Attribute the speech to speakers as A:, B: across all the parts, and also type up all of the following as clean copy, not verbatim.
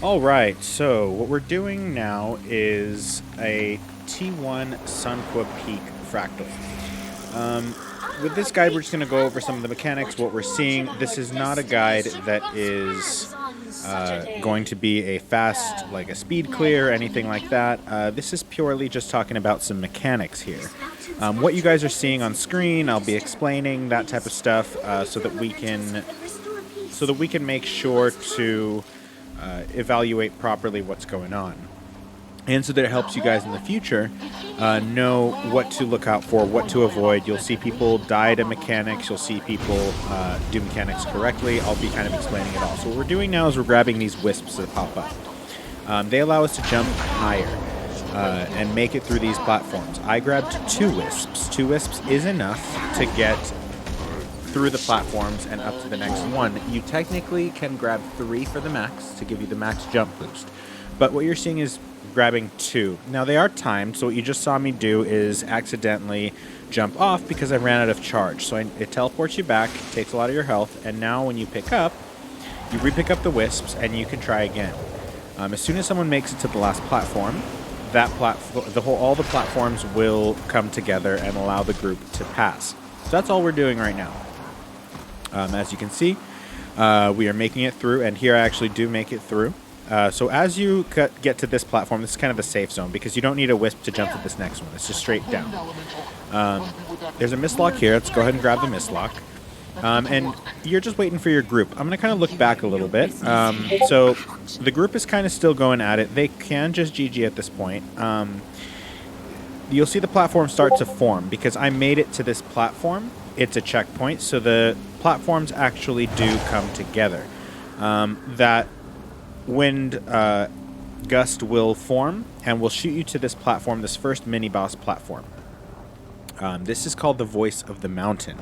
A: All right, so what we're doing now is a T1 Sunqua Peak Fractal. With this guide, we're just going to go over some of the mechanics, what we're seeing. This is not a guide that is going to be a fast, like a speed clear or anything like that. This is purely just talking about some mechanics here. What you guys are seeing on screen, I'll be explaining that type of stuff so that we can make sure to evaluate properly what's going on. And so that it helps you guys in the future know what to look out for, what to avoid. You'll see people die to mechanics. You'll see people do mechanics correctly. I'll be kind of explaining it all. So what we're doing now is we're grabbing these wisps that pop up. They allow us to jump higher and make it through these platforms. I grabbed 2 wisps. 2 wisps is enough to get through the platforms and up to the next one. You technically can grab 3 for the max to give you the max jump boost. But what you're seeing is grabbing 2. Now they are timed, so what you just saw me do is accidentally jump off because I ran out of charge. So it teleports you back, takes a lot of your health, and now when you pick up, you re-pick up the wisps and you can try again. As soon as someone makes it to the last platform, all the platforms will come together and allow the group to pass. So that's all we're doing right now. As you can see, we are making it through, and here I actually do make it through. So as you get to this platform, this is kind of a safe zone because you don't need a wisp to jump to this next one. It's just straight down. There's a mist lock here. Let's go ahead and grab the mist lock. And you're just waiting for your group. I'm going to kind of look back a little bit. So the group is kind of still going at it. They can just GG at this point. You'll see the platform start to form because I made it to this platform. It's a checkpoint, so the platforms actually do come together. That wind gust will form and will shoot you to this platform, this first mini-boss platform. This is called the Voice of the Mountain.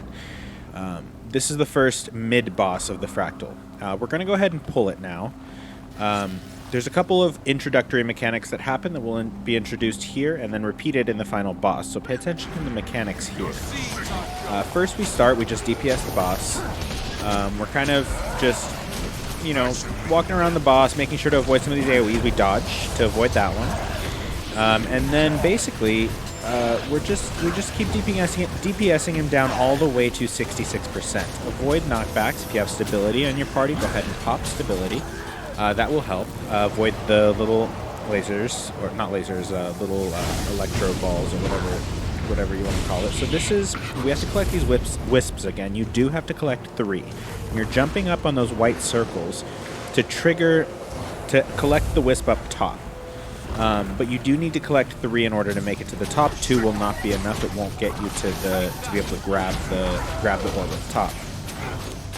A: This is the first mid-boss of the Fractal. We're going to go ahead and pull it now. There's a couple of introductory mechanics that happen that will be introduced here and then repeated in the final boss, so pay attention to the mechanics here. First we just DPS the boss. We're kind of just, walking around the boss, making sure to avoid some of these AoEs. We dodge to avoid that one. And then basically, we just keep DPSing him down all the way to 66%. Avoid knockbacks. If you have stability on your party, go ahead and pop stability. That will help. Avoid the little lasers, or not lasers, little electro balls or whatever you want to call it. So we have to collect these wisps again. You do have to collect 3. And you're jumping up on those white circles to collect the wisp up top. But you do need to collect 3 in order to make it to the top. 2 will not be enough. It won't get you to be able to grab the orb at the top.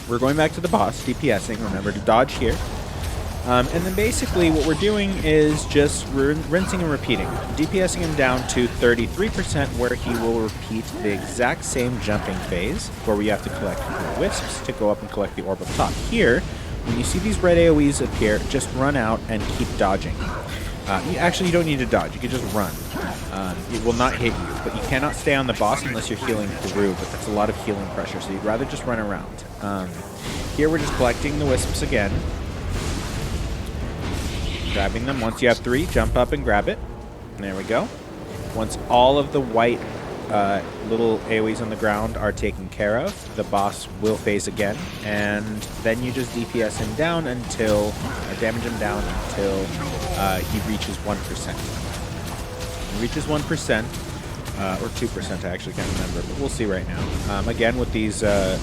A: We're going back to the boss, DPSing. Remember to dodge here. And then basically what we're doing is just rinsing and repeating. DPSing him down to 33% where he will repeat the exact same jumping phase where we have to collect the wisps to go up and collect the orb up top. Here, when you see these red AoEs appear, just run out and keep dodging. You don't need to dodge. You can just run. It will not hit you, but you cannot stay on the boss unless you're healing through, but that's a lot of healing pressure, so you'd rather just run around. Here we're just collecting the wisps again. Grabbing them. Once you have 3, jump up and grab it. And there we go. Once all of the white little AoEs on the ground are taken care of, the boss will phase again, and then you just DPS him down damage him down until he reaches 1%. He reaches 1%, or 2%, I actually can't remember, but we'll see right now. Again, with these red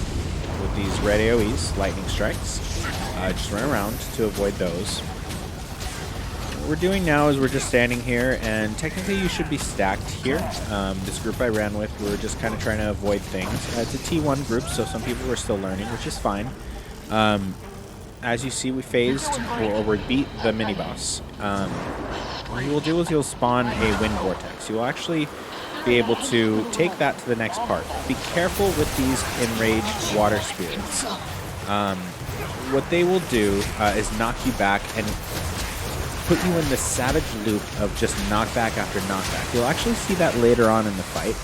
A: AoEs, lightning strikes, just run around to avoid those. What we're doing now is we're just standing here, and technically you should be stacked here. This group I ran with, we were just kind of trying to avoid things. It's a T1 group, so some people were still learning, which is fine. As you see, we phased, or we beat the mini-boss. What he will do is he'll spawn a wind vortex. You will actually be able to take that to the next part. Be careful with these enraged water spirits. What they will do is knock you back and put you in this savage loop of just knockback after knockback. You'll actually see that later on in the fight.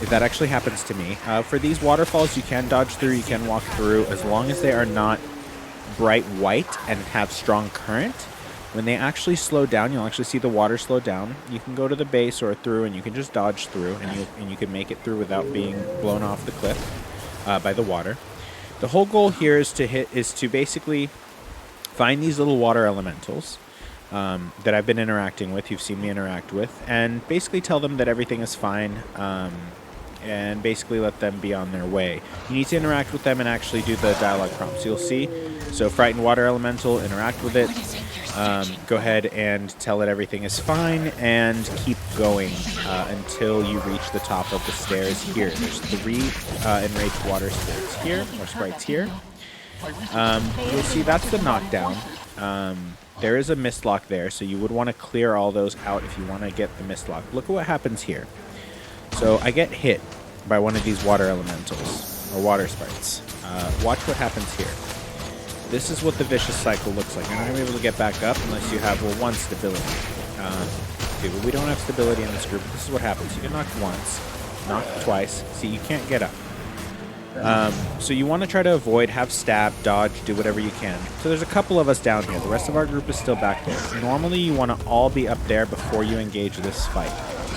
A: That actually happens to me. For these waterfalls, you can dodge through, you can walk through, as long as they are not bright white and have strong current. When they actually slow down, you'll actually see the water slow down. You can go to the base or through, and you can just dodge through, and you can make it through without being blown off the cliff by the water. The whole goal here is to basically find these little water elementals that I've been interacting with. You've seen me interact with, and basically tell them that everything is fine. And basically let them be on their way. You need to interact with them and actually do the dialogue prompts. You'll see. So frightened water elemental, interact with it. Go ahead and tell it everything is fine, and keep going until you reach the top of the stairs here. There's 3 enraged water spirits here, or sprites here. You'll see that's the knockdown. There is a mist lock there, so you would want to clear all those out if you want to get the mist lock. Look at what happens here. So I get hit by one of these water elementals, or water sprites. Watch what happens here. This is what the vicious cycle looks like. You're not going to be able to get back up unless you have, well, 1 stability. Okay, well, we don't have stability in this group. This is what happens. You get knocked once, knocked twice. See, you can't get up. So you want to try to avoid, have stab, dodge, do whatever you can. So there's a couple of us down here. The rest of our group is still back there. Normally, you want to all be up there before you engage this fight.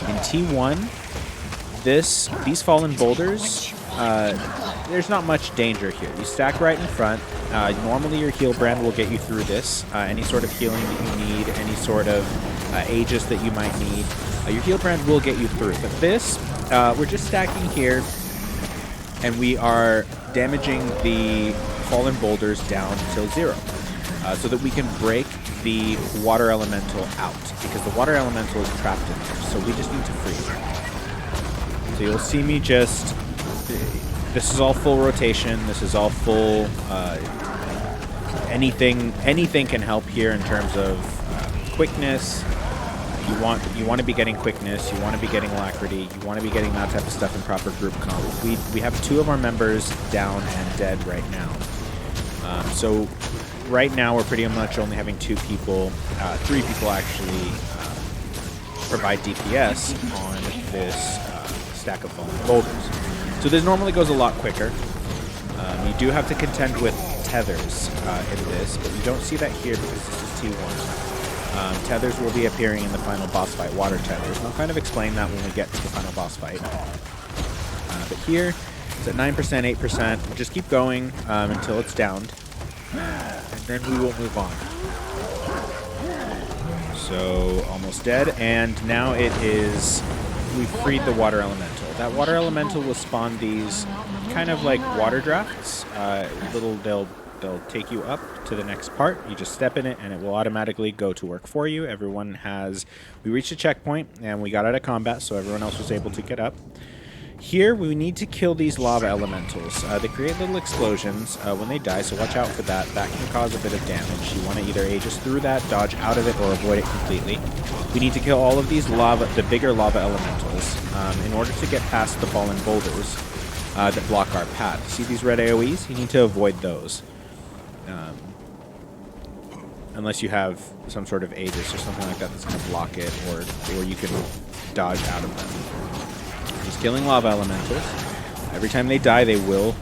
A: In T1, these fallen boulders, there's not much danger here. You stack right in front. Normally your heal brand will get you through this. Any sort of healing that you need, any sort of Aegis that you might need, your heal brand will get you through. But this, we're just stacking here, and we are damaging the fallen boulders down till 0, so that we can break the water elemental out, because the water elemental is trapped in there. So we just need to freeze it. So you'll see me just, this is all full rotation, this is all full, anything can help here in terms of quickness. You want to be getting quickness, you want to be getting alacrity, you want to be getting that type of stuff in proper group comp. We have 2 of our members down and dead right now. So right now we're pretty much only having 2 people, 3 people actually provide DPS on this stack of fallen boulders. So this normally goes a lot quicker. You do have to contend with tethers in this, but you don't see that here because this is T1. Tethers will be appearing in the final boss fight, water tethers. And I'll kind of explain that when we get to the final boss fight. But here, it's at 9%, 8%. We'll just keep going until it's downed, and then we will move on. So, almost dead, and now it is... we freed the water elemental. That water elemental will spawn these kind of like water drafts. They'll take you up to the next part. You just step in it and it will automatically go to work for you. Everyone has... we reached a checkpoint and we got out of combat, so everyone else was able to get up. Here, we need to kill these lava elementals. They create little explosions when they die, so watch out for that. That can cause a bit of damage. You want to either Aegis through that, dodge out of it, or avoid it completely. We need to kill all of these the bigger lava elementals, in order to get past the fallen boulders that block our path. See these red AoEs? You need to avoid those. Unless you have some sort of Aegis or something like that that's going to block it, or you can dodge out of them. Just killing lava elementals. Every time they die, they will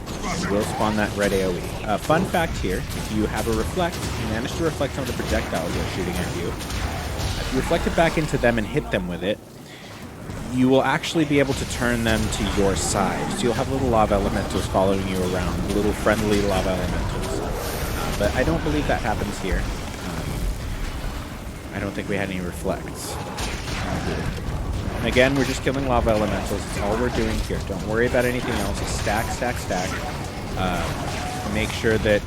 A: spawn that red AoE. Fun fact here, if you have a reflect, you manage to reflect some of the projectiles they're shooting at you. If you reflect it back into them and hit them with it, you will actually be able to turn them to your side. So you'll have little lava elementals following you around, little friendly lava elementals. But I don't believe that happens here. I don't think we had any reflects. And again, we're just killing lava elementals. That's all we're doing here. Don't worry about anything else. Just stack, stack, stack. Make sure that,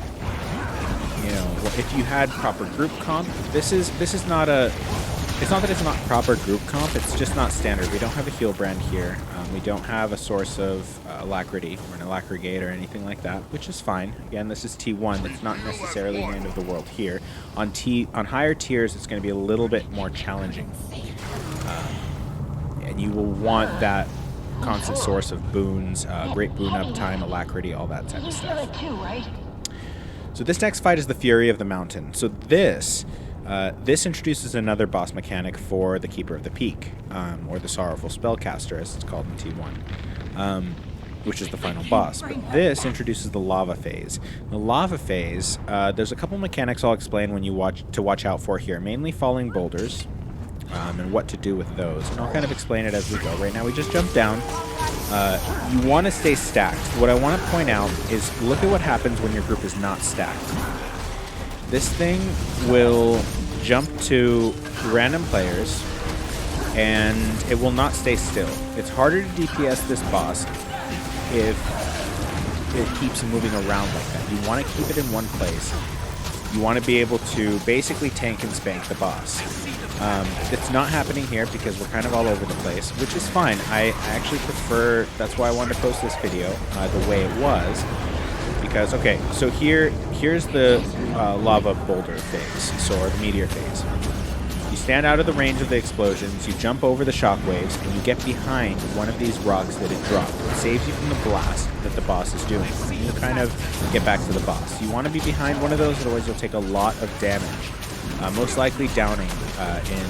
A: you know, if you had proper group comp, this is not a... it's not that it's not proper group comp, it's just not standard. We don't have a heal brand here. We don't have a source of alacrity or an alacrigate or anything like that, which is fine. Again, this is T1. It's not necessarily the end of the world here. On higher tiers, it's going to be a little bit more challenging. And you will want that constant source of boons, great boon uptime, alacrity, all that type of stuff. So this next fight is the Fury of the Mountain. So this introduces another boss mechanic for the Keeper of the Peak, or the Sorrowful Spellcaster, as it's called in T1. which is the final boss. But this introduces the lava phase. The lava phase, there's a couple mechanics I'll explain when you watch out for here, mainly falling boulders, and what to do with those. And I'll kind of explain it as we go. Right now we just jump down. You want to stay stacked. What I want to point out is look at what happens when your group is not stacked. This thing will jump to random players, and it will not stay still. It's harder to DPS this boss if it keeps moving around like that. You want to keep it in one place. You want to be able to basically tank and spank the boss. It's not happening here because we're kind of all over the place, which is fine. I actually prefer, that's why I wanted to post this video the way it was. Because, okay, so here's the lava boulder phase, or the meteor phase. You stand out of the range of the explosions, you jump over the shockwaves, and you get behind one of these rocks that it dropped. It saves you from the blast that the boss is doing. You kind of get back to the boss. You want to be behind one of those, otherwise you'll take a lot of damage. Most likely downing in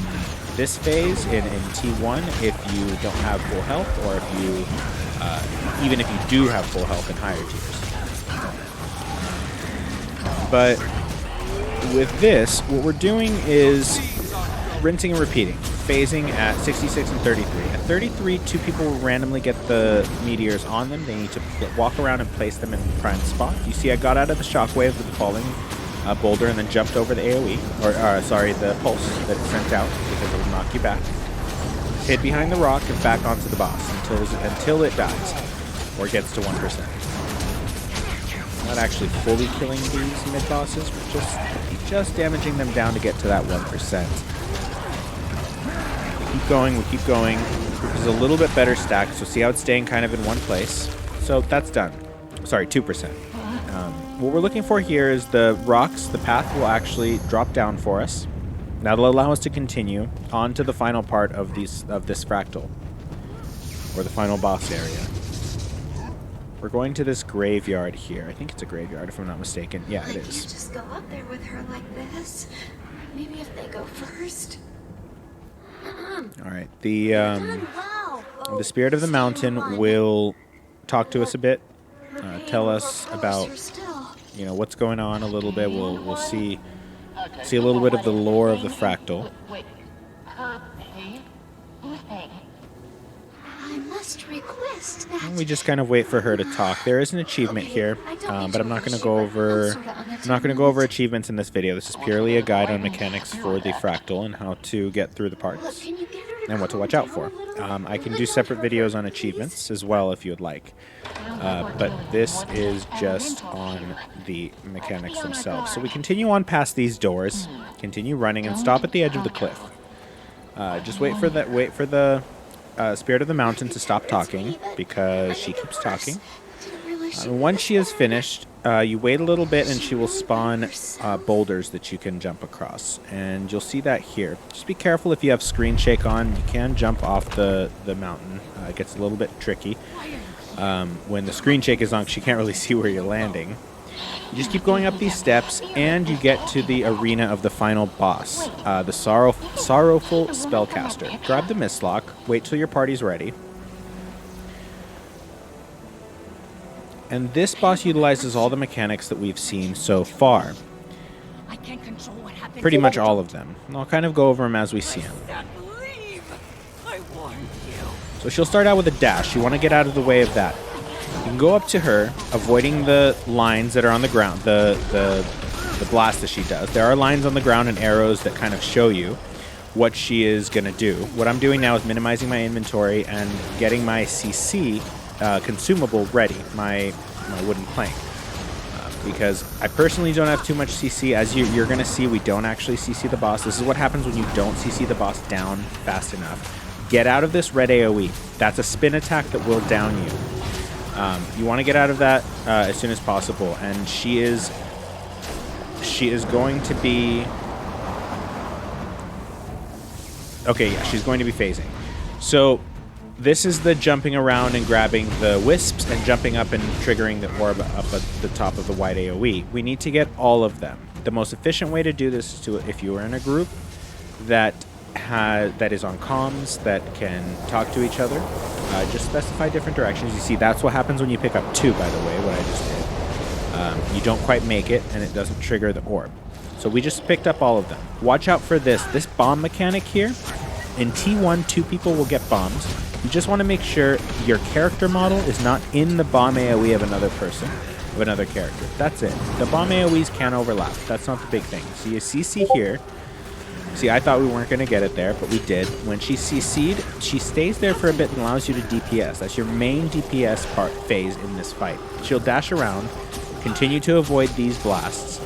A: this phase, in T1, if you don't have full health, or if you, even if you do have full health in higher tiers. But with this, what we're doing is rinsing and repeating, phasing at 66 and 33. At 33, two people will randomly get the meteors on them. They need to walk around and place them in prime spot. You see I got out of the shockwave with the falling boulder and then jumped over the AoE, or sorry, the pulse that it sent out, because it will knock you back. Hid behind the rock and back onto the boss until it dies, or gets to 1%. Not actually fully killing these mid-bosses, we're just damaging them down to get to that 1%. We keep going. Group is a little bit better stacked, so see how it's staying kind of in one place. So that's done. Sorry, 2%. What we're looking for here is the rocks. The path will actually drop down for us. That'll allow us to continue on to the final part of this fractal, or the final boss area. We're going to this graveyard here. I think it's a graveyard, if I'm not mistaken. Yeah, it is.
B: I can't just go up there with her like this. Maybe if they go first.
A: All right. The spirit of the mountain will talk to us a bit, tell us about, you know, what's going on a little bit. We'll see a little bit of the lore of the fractal.
B: Request that.
A: And we just kind of wait for her to talk. There is an achievement here, but I'm not going to go over achievements in this video. This is purely a guide on mechanics for the fractal and how to get through the parts and what to watch out for. I can do separate videos on achievements as well if you would like, but this is just on the mechanics themselves. So we continue on past these doors, continue running, and stop at the edge of the cliff. Just wait for the Spirit of the Mountain to stop talking, because she keeps talking. Once she is finished, you wait a little bit and she will spawn boulders that you can jump across. And you'll see that here. Just be careful if you have screen shake on. You can jump off the mountain. It gets a little bit tricky. When the screen shake is on, she can't really see where you're landing. You just keep going up these steps, and you get to the arena of the final boss, the Sorrowful Spellcaster. Grab the Mistlock, wait till your party's ready. And this boss utilizes all the mechanics that we've seen so far. Pretty much all of them. And I'll kind of go over them as we see them. So she'll start out with a dash. You want to get out of the way of that. You can go up to her, avoiding the lines that are on the ground, the blast that she does. There are lines on the ground and arrows that kind of show you what she is going to do. What I'm doing now is minimizing my inventory and getting my CC consumable ready, my wooden plank. Because I personally don't have too much CC. As you're going to see, we don't actually CC the boss. This is what happens when you don't CC the boss down fast enough. Get out of this red AoE. That's a spin attack that will down you. You want to get out of that as soon as possible, and she is going to be... Okay, yeah, she's going to be phasing. So this is the jumping around and grabbing the wisps and jumping up and triggering the orb up at the top of the white AoE. We need to get all of them. The most efficient way to do this is to, if you are in a group that that is on comms that can talk to each other. Just specify different directions. You see, that's what happens when you pick up 2, by the way, what I just did. You don't quite make it, and it doesn't trigger the orb. So we just picked up all of them. Watch out for this. This bomb mechanic here. In T1, 2 people will get bombed. You just want to make sure your character model is not in the bomb AoE of another person, of another character. That's it. The bomb AoEs can overlap. That's not the big thing. So you CC here. See, I thought we weren't going to get it there, but we did. When she CC'd, she stays there for a bit and allows you to DPS. That's your main DPS phase in this fight. She'll dash around, continue to avoid these blasts.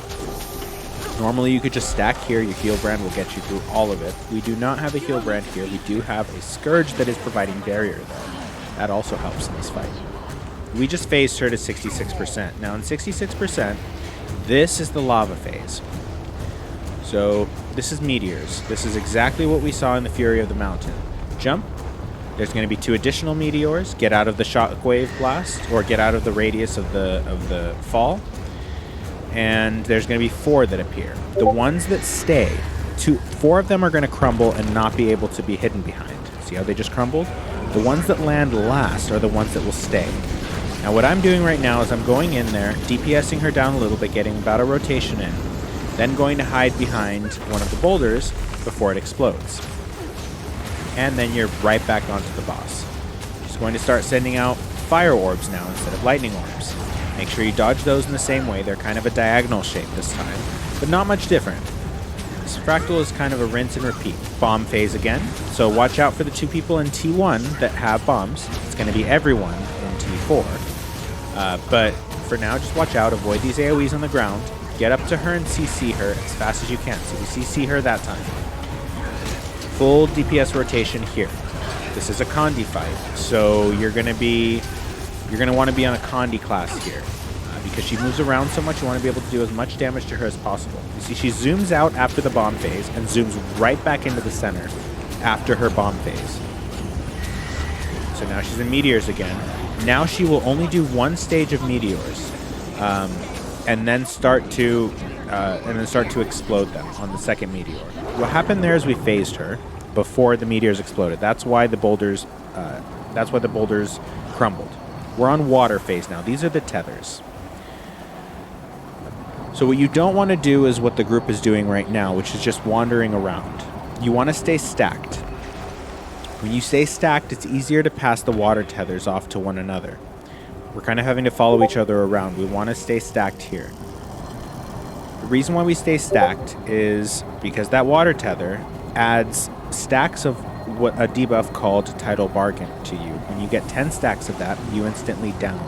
A: Normally you could just stack here, your heal brand will get you through all of it. We do not have a heal brand here. We do have a Scourge that is providing barrier though. That also helps in this fight. We just phased her to 66%. Now in 66%, this is the lava phase. So this is meteors. This is exactly what we saw in the Fury of the Mountain. Jump. There's going to be 2 additional meteors. Get out of the shockwave blast, or get out of the radius of the fall. And there's going to be 4 that appear. The ones that stay, 4 of them are going to crumble and not be able to be hidden behind. See how they just crumbled? The ones that land last are the ones that will stay. Now what I'm doing right now is I'm going in there, DPSing her down a little bit, getting about a rotation in, then going to hide behind one of the boulders before it explodes. And then you're right back onto the boss. Just going to start sending out fire orbs now instead of lightning orbs. Make sure you dodge those in the same way. They're kind of a diagonal shape this time, but not much different. This Fractal is kind of a rinse and repeat. Bomb phase again, so watch out for the 2 people in T1 that have bombs. It's going to be everyone in T4. But for now, just watch out. Avoid these AoEs on the ground. Get up to her and CC her as fast as you can. So you CC her that time. Full DPS rotation here. This is a Condi fight, so you're going to want to be on a Condi class here. Because she moves around so much, you want to be able to do as much damage to her as possible. You see, she zooms out after the bomb phase and zooms right back into the center after her bomb phase. So now she's in meteors again. Now she will only do 1 stage of meteors, and then start to explode them on the second meteor. What happened there is we phased her before the meteors exploded. That's why the boulders crumbled. We're on water phase now. These are the tethers. So what you don't want to do is what the group is doing right now, which is just wandering around. You want to stay stacked. When you stay stacked, it's easier to pass the water tethers off to one another. We're kind of having to follow each other around. We want to stay stacked here. The reason why we stay stacked is because that water tether adds stacks of what a debuff called Tidal Bargain to you. When you get 10 stacks of that, you instantly down.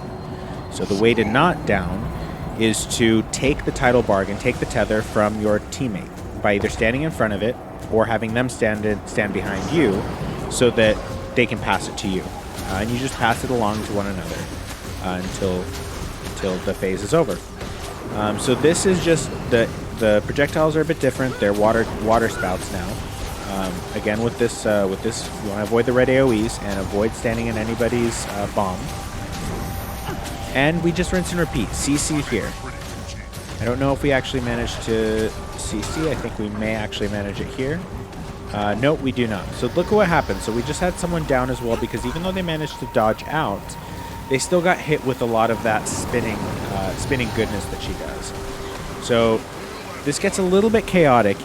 A: So the way to not down is to take the Tidal Bargain, take the tether from your teammate by either standing in front of it or having them stand behind you so that they can pass it to you. And you just pass it along to one another until the phase is over. So this is just the projectiles are a bit different. They're water spouts now. Again, with this, you want to avoid the red AoEs and avoid standing in anybody's bomb. And we just rinse and repeat. CC here. I don't know if we actually managed to CC. I think we may actually manage it here. Nope, we do not. So look at what happened. So we just had someone down as well, because even though they managed to dodge out, they still got hit with a lot of that spinning goodness that she does. So this gets a little bit chaotic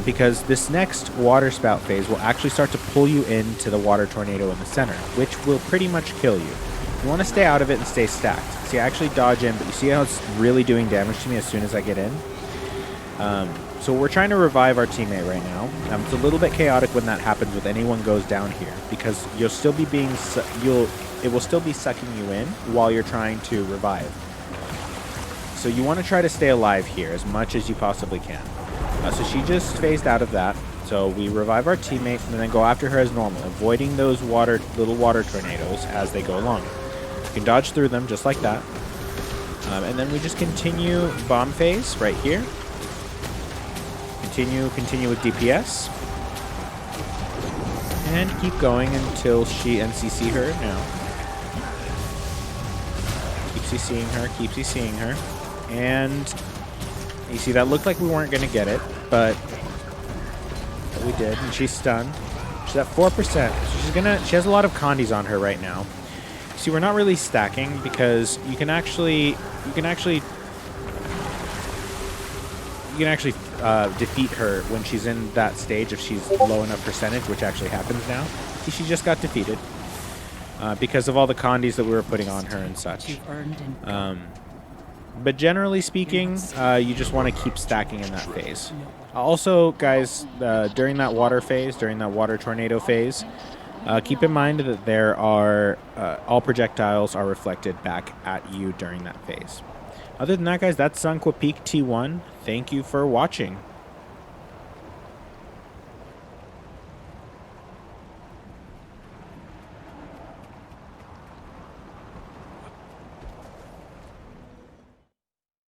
A: because this next water spout phase will actually start to pull you into the water tornado in the center, which will pretty much kill you. You want to stay out of it and stay stacked. See, I actually dodge in, but you see how it's really doing damage to me as soon as I get in? So we're trying to revive our teammate right now. It's a little bit chaotic when that happens with anyone goes down here, because you'll still be it will still be sucking you in while you're trying to revive. So you want to try to stay alive here as much as you possibly can. So she just phased out of that. So we revive our teammate and then go after her as normal, avoiding those little water tornadoes as they go along. You can dodge through them just like that. And then we just continue bomb phase right here. Continue with DPS. And keep going until she NCC her now. Keep CCing her. And you see that looked like we weren't going to get it, but We did, and she's stunned. She's at 4%. So she has a lot of condies on her right now. See, we're not really stacking because you can actually defeat her when she's in that stage if she's low enough percentage, which actually happens now. See, she just got defeated because of all the condies that we were putting on her and such. But generally speaking, you just want to keep stacking in that phase. Also, guys, during that water phase, during that water tornado phase, keep in mind that there are all projectiles are reflected back at you during that phase. Other than that, guys, that's Sunqua Peak T1. Thank you for watching.